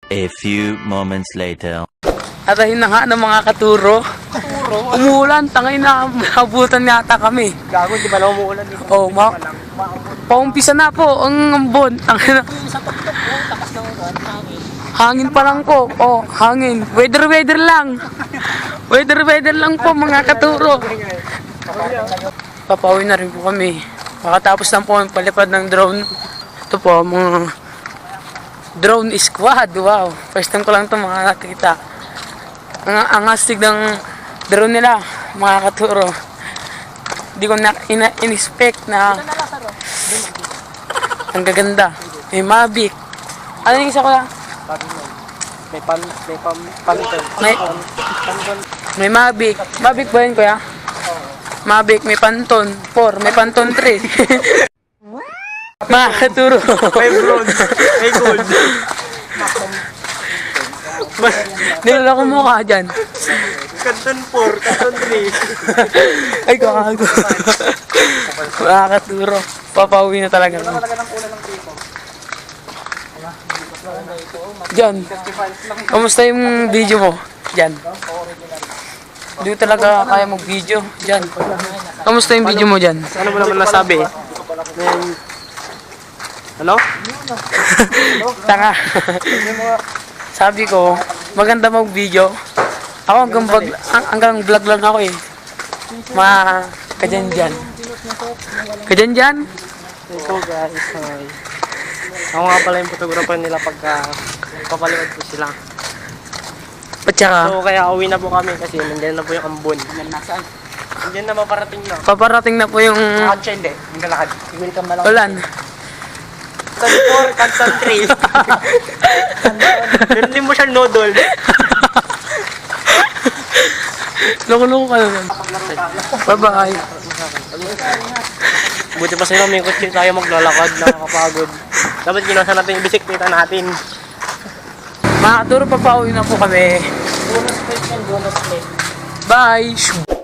A few moments later. At ayun na nga ng mga katuro. Umuulan, tangay na, abutan yata kami. Gago, di ba lang umuulan? Oh, paumpisa na po ang ambon. Tangay na. Hangin pa lang po. Oh, hangin. Weather lang. Weather lang po mga katuro. Papauwi na rin po kami. Makatapos lang po ang palipad ng drone. Ito po, mga drone squad. Wow, first time ko lang ito mga nakita. Ang astig ng drone nila, mga katuro. Hindi ko na in-expect na ang gaganda. May Mavic. Ano yung isa ko lang? May Mavic. Mavic ba yun, kuya? Mavic, may Phantom 4, may Phantom 3. Mga katuro. May bronze, may gold. Nilala ko mukha dyan. Kanton 4, kanton 3. Ay, kakago. Mga katuro. Papauwi na talaga. Diyan. Kamusta yung video mo? Diyan. Hindi ko talaga kaya mag-video. Diyan. Kamusta yung video mo dyan? Ano mo naman nasabi? Ano? Tanga. Sabi ko, maganda mag-video. Ako hanggang vlog lang ako eh. Mga kadyan-dyan. Kadyan-dyan? Ito guys, hi. Ako nga pala yung photographer nila pagka papaliwad ko sila. At saka, So kaya uwi na po kami kasi nandiyan na po yung ambon. Nasaan? Nandiyan na maparating na. paparating na po yung Nakad siya hindi. Yung kalakad. Welcome na lang. ulan. Kanton 4, kanton 3. Hindi mo siya nodol. Loko-loko ka na yan. Bye-bye. Buti pa sa'yo may kutsi tayo maglalakad, nakakapagod. Dapat ginawa natin yung bisikleta natin. Mga katuro, papauwi na po kami. Bye!